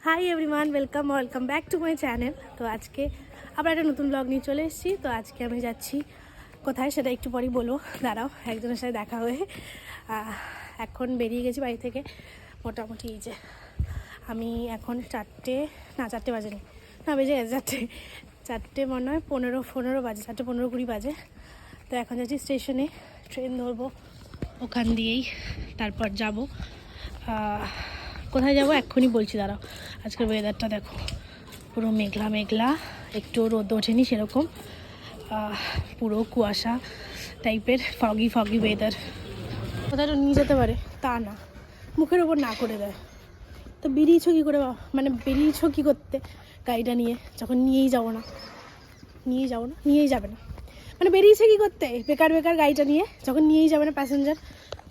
Hi everyone, welcome back to my channel. তো আজকে আবার একটা নতুন ব্লগ নিয়ে চলে এসেছি। তো আজকে আমি যাচ্ছি কোথায় সেটা একটু পরেই বলবো, দাঁড়াও, একজনের সাথে দেখা হয়ে এখন বেরিয়ে গেছি বাড়ি থেকে। মোটামুটি এই যে আমি এখন চারটে বাজেনি, না বেজে গেছে চারটে মনে হয় 15 বাজে, 4:15-20 বাজে। তো এখন যাচ্ছি স্টেশনে, ট্রেন ধরবো, ওখান দিয়েই তারপর যাব। কোথায় যাবো এক্ষুনি বলছি, দাঁড়াও। আজকের ওয়েদারটা দেখো, পুরো মেঘলা মেঘলা, একটু রোদ ওঠেনি সেরকম, পুরো কুয়াশা টাইপের, ফগি ওয়েদার। কোথায় নিয়ে যেতে পারে তা না, মুখের ওপর না করে দেয়। তো বেরিয়েছো কী করে, মানে বেরিয়েছো কী করতে গাড়িটা নিয়ে, যখন নিয়েই যাবে না, মানে বেরিয়েছে কী করতে বেকার গাড়িটা নিয়ে, যখন নিয়েই যাবে না প্যাসেঞ্জার,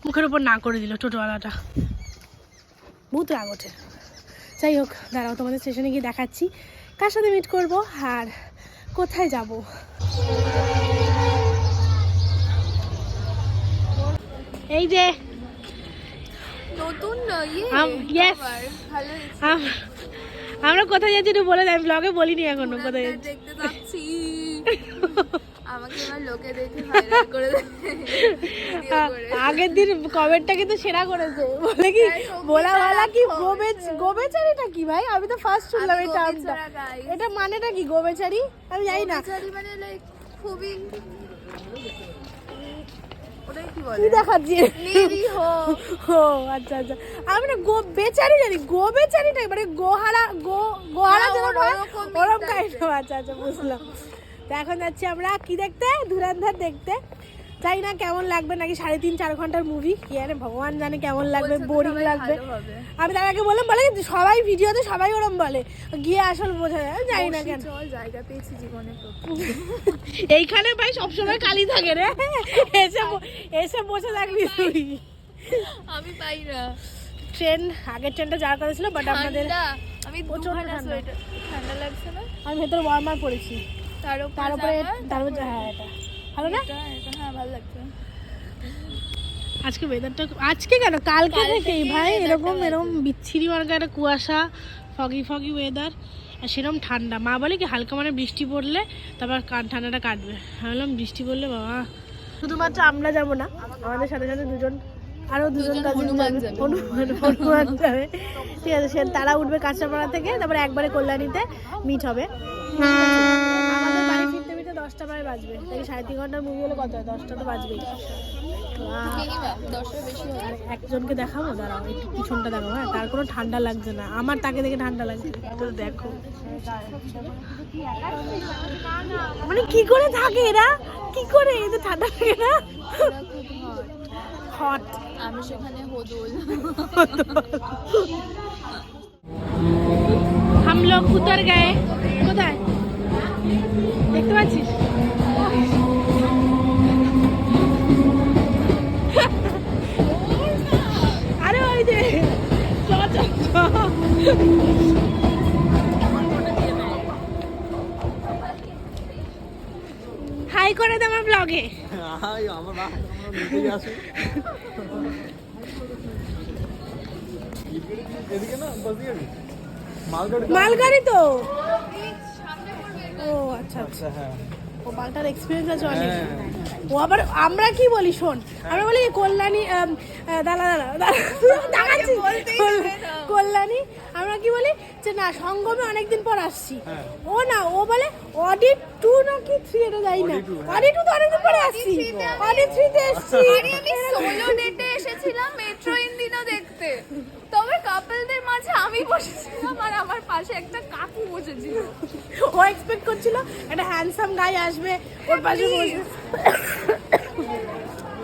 মুখের ওপর না করে দিল টোটোওয়ালাটা। বহুত রাগ ওঠে। যাই হোক, দাঁড়াও, তোমাদের স্টেশনে গিয়ে দেখাচ্ছি কার সাথে মিট করবো আর কোথায় যাব। এই যে নতুন আমরা কোথায় যাচ্ছি একটু বলে দেয়, ব্লগে বলিনি এখনো কোথায় দেখতে যাচ্ছি। আমাকে এবার লোকে দেখে ভাইরাল করে দেয়। আগের দিন কমেন্টটা কিন্তু সেরা করেছে, বলে কি বলা কি গোবেচারিটা কি ভাই, আমি তো ফার্স্ট শুনলাম এই টার্মটা। এটা মানেটা কি গোবেচারি, আমি জানি না। মানে লাইক খুবই কি দেখাচ্ছি আচ্ছা আমি না বেচারি জানি, গোবেচারিটাই মানে গোহারা যেন ওরম কাইন্ড। আচ্ছা বুঝলাম। তো এখন যাচ্ছি আমরা কি দেখতে, ধুরন্ধর দেখতে। জানি না কেমন লাগবে, নাকি 3.5-4 ঘন্টার মুভি, কি জানে ভগবান জানে কেমন লাগবে, বোরিং লাগবে। আমি তার আগে বললাম, বলে সবাই ভিডিওতে সবাই ওরম বলে, গিয়ে আসল বোঝা যায়, জানি না কেন। জায়গা পেয়েছি জীবনে, এইখানে ভাই সবসময় খালি থাকে রে, এসে বসে থাকবি তুই। আমি পাই না। আগের ট্রেনটা যাওয়ার কথা ছিল, বাট আমাদের আমি ঠান্ডা লাগছে না, আমি ভেতরে ওয়ার্মার পরেছি, তার উপরে হ্যাঁ এটা ভালো না, হ্যাঁ ভালো লাগছে। আজকে ওয়েদারটা, আজকে কেন কালকে থেকেই ভাই এরকম বিচ্ছিরি মার্কা একটা কুয়াশা, ফগি ওয়েদার, আর সেরকম ঠান্ডা। মা বলে কি হালকা মানে বৃষ্টি পড়লে তারপর ঠান্ডাটা কাটবে। আমি বললাম বৃষ্টি পড়লে বাবা, শুধুমাত্র আমরা যাবো না, আমাদের সাথে সাথে আরো দুজন হনুমান যাবে, ঠিক আছে। তারা উঠবে কাঁচরাপাড়া থেকে, তারপরে একবারে কল্যাণীতে মিট হবে। আমাদের বাড়ি ফিরতে 10টা প্রায় বাজবে, তাই 3.5 ঘন্টার মুভি হলে কত হয়, 10টা তো বাজবেই। একজনকে দেখাবো, দাঁড়াও একটু পিছনটা দেখাবো, হ্যাঁ, তার কোনো ঠান্ডা লাগছে না, আমার তাকে দেখে ঠান্ডা লাগছে। দেখো মানে কি করে থাকে এরা, কি করে এদের ঠান্ডা লাগে না। হট, আমি সেখানে हम लोग उतर गए। কোথায় দেখতে পাচ্ছিস, আরে ওই যে হাই করে দে আমার ব্লগে। মালগাড়ি তো, ও আচ্ছা হ্যাঁ, ও মালটার এক্সপিরিয়েন্স আছে অনেক। ও আবার আমরা কি বলি শোন, আমরা বলি কল্যাণী, কল্যাণী, আমরা কি বলি যে না সঙ্গমে অনেকদিন পর আসছি। ও না, ও বলে অডিট 2 নাকি 3, এটা যাই না, অডিট 2 তো অনেকদিন পরে আসছি, অডিট 3 তে এসেছি। আমি সোলো ডেটে এসেছিলাম মেট্রো ইন্দিনা দেখতে, তবে কাপলদের মাঝে আমি বসেছিলাম আর আমার পাশে একটা কাকু বসেছিল। ও এক্সপেক্ট করছিল একটা হ্যান্ডসাম গাই আসবে ওর পাশে বসবে।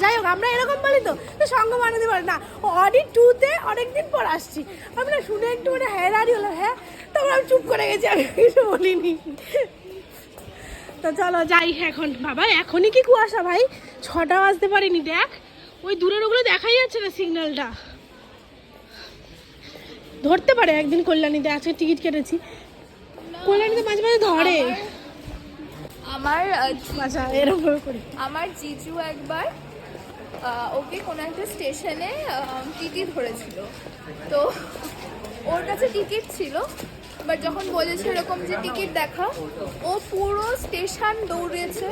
যাই হোক, আমরা এরকম বলি তো সঙ্গম আনন্দ বলে না, ও অডিট 2 তে অনেকদিন পর আসছি। আমরা শুনে একটু মানে হ্যারানি হলো, হ্যাঁ, তারপর আমি চুপ করে গেছি, আমি কিছু বলিনি। তো চলো যাই এখন। বাবা এখনই কি কুয়াশা ভাই, 6টা বাজতে পারিনি, দেখ ওই দূরের ওগুলো দেখাই যাচ্ছে না, সিগন্যালটা ধরতে পারে একদিন কল্যাণীতে। আজকে টিকিট কেটেছি, কল্যাণীতে মাঝে মাঝে ধরে। আমার আচ্ছা এরকম করে আমার জিজু একবার ওকে কোনো একটা স্টেশনে টিটি ধরেছিল, তো ওর কাছে টিকিট ছিল, বাট যখন বলেছে এরকম যে টিকিট দেখা, ও পুরো স্টেশন দৌড়িয়েছে,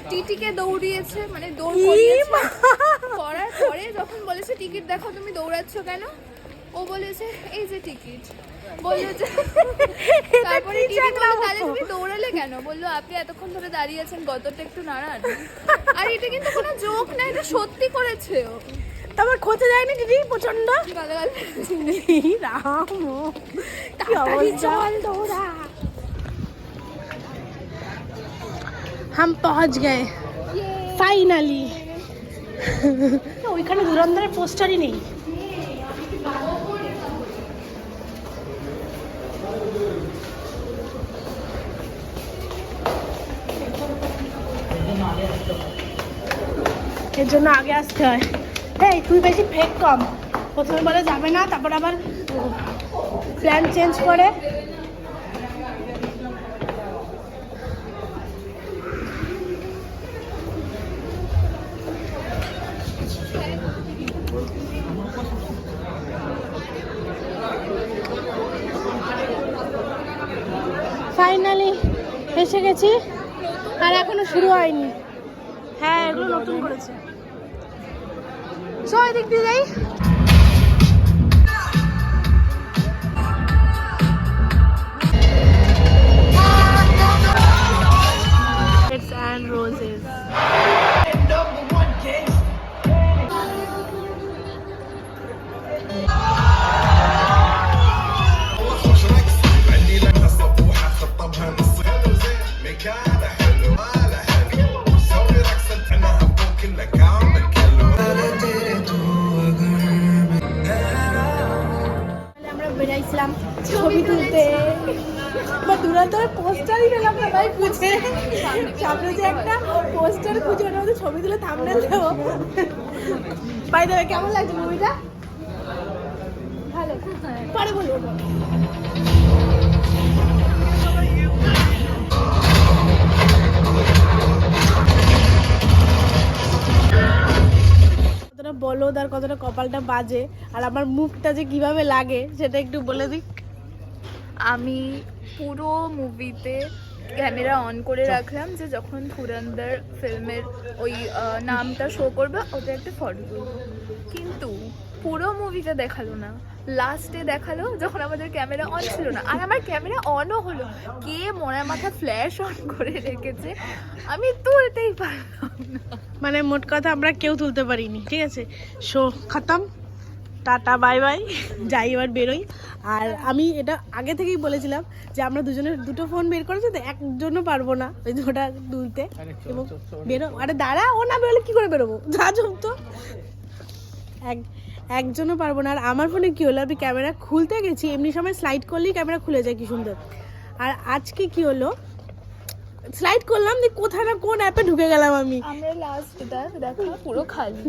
টিটিকে দৌড়িয়েছে, মানে দৌড় করিয়েছে। করার পরে যখন বলেছে টিকিট দেখাও, তুমি দৌড়াচ্ছ কেন? ও বলেছে এই যে টিকিট, বললো যে তারপরে টিটি বললো তাহলে তুমি দৌড়ালে কেন? বললো আপনি এতক্ষণ ধরে দাঁড়িয়ে আছেন, গতটা একটু নাড়ান। আর এটা কিন্তু কোনো জোক না, এটা সত্যি করেছে ও। তারপর খোঁজে যায়নি দিদি প্রচন্ড গালাগাল রাম তাড়াতাড়ি চল দৌড়া। हम पहुंच गए फाइनली। ওইখানে ধুরন্ধরের পোস্টারই নেই। এর জন্য আগে আসতে হয়। এই তুই বেশি ফেক কম, প্রথমে বলে যাবে না, তারপর আবার প্ল্যান চেঞ্জ করে। ফাইনালি এসে গেছি, আর এখনো শুরু হয়নি। হ্যাঁ এগুলো নতুন করেছে। সো এদিক দিয়ে যাই। It's and roses. বেরাইছিলাম ছবি তুলতে, দূরান্তরে পোস্টারই পেলাম না ভাই খুঁজে। সামনে যে একটা পোস্টার খুঁজে ওটার মধ্যে ছবি তুলে থাম্বনেল দেবো। বাই দ্য ওয়ে কেমন লাগছে মুভিটা? ভালো, পরে বলবো। কতটা বলদ আর কতটা কপালটা বাজে, আর আমার মুখটা যে কিভাবে লাগে সেটা একটু বলে দিক। আমি পুরো মুভিতে ক্যামেরা অন করে রাখলাম যে যখন ধুরন্ধর ফিল্মের ওই নামটা শো করবে ওটা একটা ফটো তুলবো, কিন্তু পুরো মুভিটা দেখালো না, লাস্টে দেখালো যখন আমাদের ক্যামেরা অন ছিল না। আর আমার ক্যামেরা অনও হলো, কে মনে মাথা ফ্ল্যাশ অন করে রেখেছে, আমি তুলতেই পারলাম না। মানে মোট কথা আমরা কেউ তুলতে পারিনি, ঠিক আছে। শো খতম, টাটা বাই বাই, যাই এবার বেরোই। আর আমি এটা আগে থেকেই বলেছিলাম যে আমরা দুজনের দুটো ফোন বের করেছি, তো একজনও পারবো না ওই দুটা তুলতে এবং বেরো। আরে দাঁড়া, ও না বেরোলে কী করে বেরোবো, যা তো একজনও পারবো না। আর আমার ফোনে কী হলো, আমি ক্যামেরা খুলতে গেছি, এমনি সময় স্লাইড করলেই ক্যামেরা খুলে যায় কি সুন্দর। আর আজকে কি হলো, স্লাইড করলাম যে কোথায় না কোন অ্যাপে ঢুকে গেলাম আমি। আমরা লাস্টটা দেখো পুরো খালি,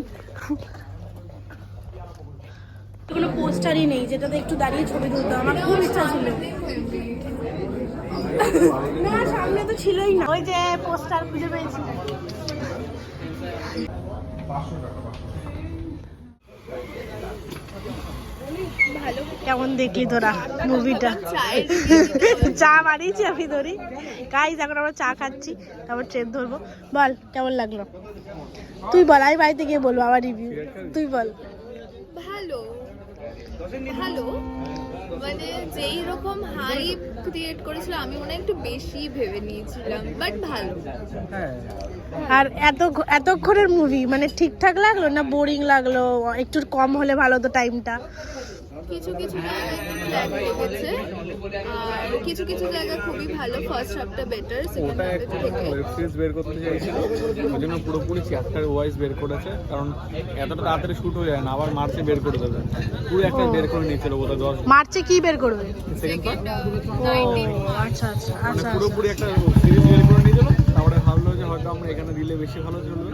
কোনো পোস্টারই নেই যেটাতে একটু দাঁড়িয়ে ছবি তুলতে। আমার খুব ইচ্ছা ছিল, না সামনে তো ছিলই না। ওই যে পোস্টার খুঁজে পেয়েছি। ভালো। কেমন দেখলি তোরা মুভিটা? চা বানিয়েছি আমি ধরি গাইজ, এখন আমরা চা খাচ্ছি, তারপর ট্রেন ধরবো। বল কেমন লাগলো? তুই বল, আমি বাড়িতে গিয়ে বলবো আমার রিভিউ, তুই বল। ভালো ভালো, মানে যেই রকম হাইপ ক্রিয়েট করেছিল আমি মনে হয় একটু বেশি ভেবে নিয়েছিলাম, বাট ভালো। আর এতক্ষণের মুভি মানে ঠিকঠাক লাগলো না বোরিং লাগলো? একটু কম হলে ভালো হতো টাইমটা। কিছু কিছু জায়গায় ফ্ল্যাট লেগেছে, আর কিছু কিছু জায়গা খুবই ভালো। ফার্স্ট হাফটা বেটার, সেকেন্ড হাফটা থেকে ওয়েব সিরিজ বের করতে চাইছিল, ওই জন্য পুরোপুরি চ্যাপ্টার ওয়াইজ বের করেছে, কারণ এতটা তাড়াতাড়ি শুট হয়ে যায় না, আবার মার্চে বের করে দেবে। পুরো একটা বের করে নিয়েছিল বোধহয় 10 মার্চে কি বের করবে? Second part. আচ্ছা আচ্ছা আচ্ছা, পুরোপুরি একটা সিরিজ বের করে নিয়েছিল, তারপরে ভাবলো যে হয়তো আমরা এখানে দিলে বেশি ভালো চলবে,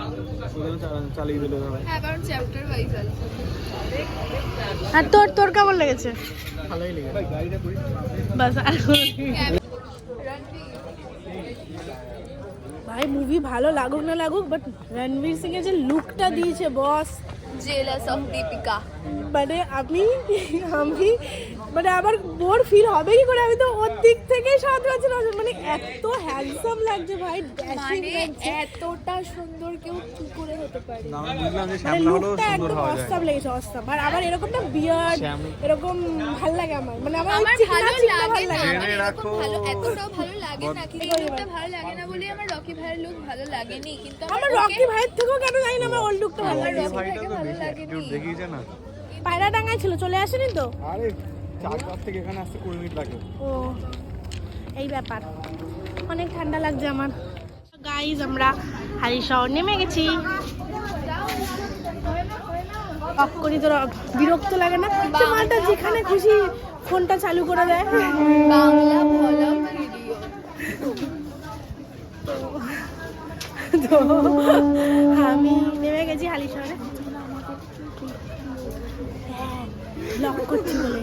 ওই জন্য চালিয়ে দিল। হ্যাঁ, কারণ চ্যাপ্টার ওয়াইজ আছে। আর তোর কেমন লেগেছে? ভালোই লেগেছে বাস। আর ভাই মুভি ভালো লাগুক না লাগুক বাট রণবীর সিং এর যে লুকটা দিয়েছে বস, জেলাস অফ দীপিকা। মানে আমি মানে আমার বোর ফিল হবে কি করে, আমি তো ওর দিক থেকেই সাথে আছি, মানে এত হ্যান্ডসাম লাগছে ভাই, ড্যাশিং মানে লাগছে, এতটা সুন্দর কেউ কি করে হতে পারে। না আমি বুঝলাম যে মানে শ্যামলা হলেও লুকটা সুন্দর একদম হওয়া যায়। অসাম লেগেছে, অসাম। আর আমার এরকম না বিয়ার্ড এরকম ভালো লাগে আমার, মানে আমার আমার চিকনা ভালো চিকনা লাগে না, ভালো লাগে। আমার জেনে এরকম রাখো। ভালো এতটাও ভালো লাগে না, কিন্তু এই লুকটা ভালো লাগে না বলে আমার রকি ভাইয়ের লুক ভালো লাগেনি, কিন্তু আমার রকি ভাইয়ের থেকেও কেন জানি না আমার ওল্ড লুকটা ভালো লাগে। এই ভাইটা তো ভালো বেশি লাগেনি। অ্যাটিটিউড দেখিয়েছে না। পায়রা ডাঙ্গায় ছিল, চলে আসেনি তো? আরে চারপাশ থেকে এখানে আসতে 20 মিনিট লাগে। ও এই ব্যাপার, অনেক ঠান্ডা লাগছে আমার। গাইজ আমরা হালিশহর নেমে গেছি। অফ করি, তোর বিরক্ত লাগে না? মালটা যেখানে খুশি ফোনটা চালু করে দেয়। Bangla vlog video. তো আমি নেমে গেছি হালিশহরে, ব্লগ করছি বলে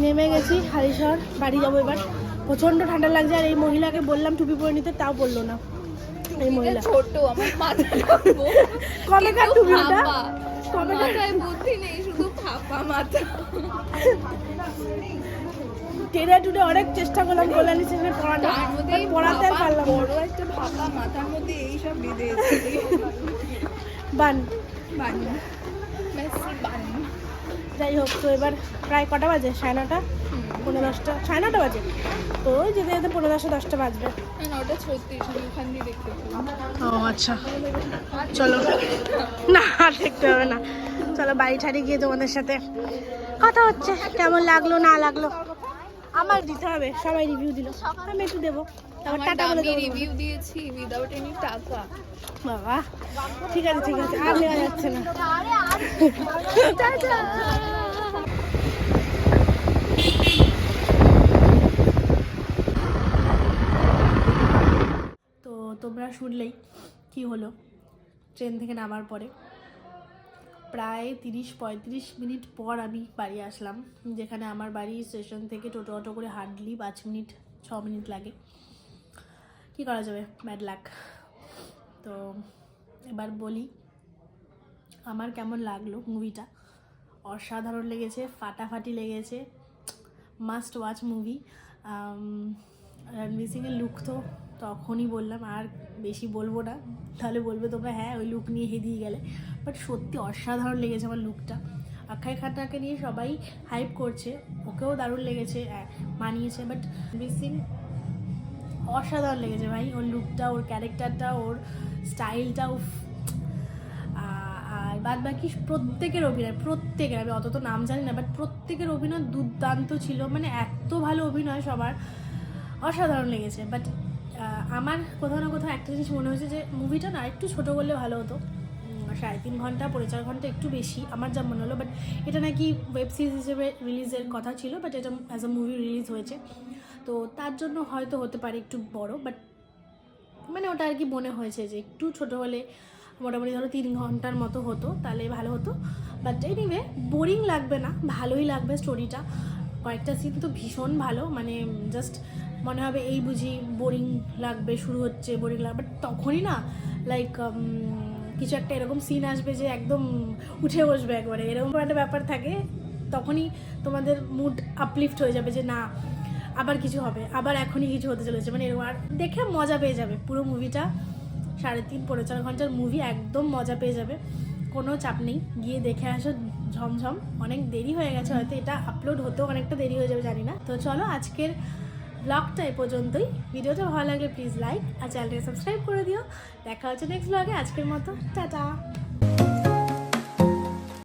নেমে গেছি হালিশহর। বাড়ি যাবো এবার, প্রচন্ড ঠান্ডা লাগছে। আর এই মহিলাকে বললাম টুপি পরে নিতে, তাও বললো না। এই মহিলা ছোট আমার মাথাটা কবেকার টুপি ওটা? মাথায় বুদ্ধি নেই, শুধু ফাঁপা মাথা। টেনে টুটে অনেক চেষ্টা করলাম কল্যাণী সেখানে পড়ানো, তার মধ্যে পড়াতে আর পারলাম না। বড় একটা ফাঁপা মাথার মধ্যে এইসব বেঁধে এসেছি। বান বান মেসি বান। যাই হোক, তো এবার প্রায় কটা বাজে? 9:30, 9:30, 9:30 বাজে। তো ওই যেতে যেতে 9:30, 10টা বাজবে। 9:36 আমি ওখান দিয়ে দেখতে পেলাম। ও আচ্ছা, চলো না আর দেখতে হবে না, চলো বাড়ি ঠাড়ি গিয়ে তোমাদের সাথে কথা হচ্ছে, কেমন লাগলো না লাগলো। আমার দিতে হবে, সবাই রিভিউ দিল, আমি একটু দেবো, তারপর আমার টাটা বলে দামি দেবো। রিভিউ দিয়েছি উইদাউট এনি টাকা। বাবা ঠিক আছে ঠিক আছে, আর নেওয়া যাচ্ছে না। তো তোমরা শুনলেই কি হলো, ট্রেন থেকে নামার পরে প্রায় 30-35 মিনিট পর আমি বাড়ি আসলাম, যেখানে আমার বাড়ি স্টেশন থেকে টোটো অটো করে হার্ডলি 5-6 মিনিট লাগে। কি করা যাবে, ব্যাড লাক। তো এবার বলি আমার কেমন লাগলো মুভিটা। অসাধারণ লেগেছে, ফাটাফাটি লেগেছে, মাস্ট ওয়াচ মুভি। রণবীর সিংয়ের লুক তো তখনই বললাম, আর বেশি বলবো না, তাহলে বলবে তোমরা হ্যাঁ ওই লুক নিয়ে হেদিয়ে গেলে। বাট সত্যি অসাধারণ লেগেছে আমার লুকটা। অক্ষয় খান্নাকে নিয়ে সবাই হাইপ করছে, ওকেও দারুণ লেগেছে, মানিয়েছে। বাট রণবীর সিং অসাধারণ লেগেছে ভাই, ওর লুকটা, ওর ক্যারেক্টারটা, ওর স্টাইলটা। আর বাদ বাকি প্রত্যেকের অভিনয়, প্রত্যেকের, আমি অত তো নাম জানি না, বাট প্রত্যেকের অভিনয় দুর্দান্ত ছিল, মানে এত ভালো অভিনয় সবার, অসাধারণ লেগেছে। বাট আমার কোথাও না কোথাও একটা জিনিস মনে হয়েছে যে মুভিটা না একটু ছোটো করলে ভালো হতো। 3.5 ঘন্টা, 4.5 ঘন্টা একটু বেশি আমার যা মনে হলো। বাট এটা নাকি ওয়েব সিরিজ হিসেবে রিলিজের কথা ছিল, বাট এটা অ্যাজ আ মুভি রিলিজ হয়েছে, তো তার জন্য হয়তো হতে পারে একটু বড়। বাট মানে ওটা আর কি মনে হয়েছে যে একটু ছোটো হলে মোটামুটি ধরো 3 ঘন্টার মতো হতো, তাহলে ভালো হতো। বাট এনিওয়ে বোরিং লাগবে না, ভালোই লাগবে স্টোরিটা। কয়েকটা সিন তো ভীষণ ভালো, মানে জাস্ট মনে হবে এই বুঝি বোরিং লাগবে, শুরু হচ্ছে বোরিং লাগবে, বাট তখনই না লাইক কিছু একটা এরকম সিন আসবে যে একদম উঠে বসবে একবারে, এরকম একটা ব্যাপার থাকে, তখনই তোমাদের মুড আপলিফ্ট হয়ে যাবে যে না আবার কিছু হবে, আবার এখনই কিছু হতে চলেছে, মানে এরকম। আর দেখে মজা পেয়ে যাবে পুরো মুভিটা। 3.5-4 ঘন্টার মুভি, একদম মজা পেয়ে যাবে, কোনো চাপ নেই, গিয়ে দেখে আসো ঝমঝম। অনেক দেরি হয়ে গেছে, হয়তো এটা আপলোড হতেও অনেকটা দেরি হয়ে যাবে জানি না। তো চলো আজকের ব্লগটা এ পর্যন্তই। ভিডিওটা ভালো লাগলে প্লিজ লাইক আর চ্যানেলটাকে সাবস্ক্রাইব করে দিও। দেখা হচ্ছে নেক্সট ব্লগে, আজকের মতো টাটা।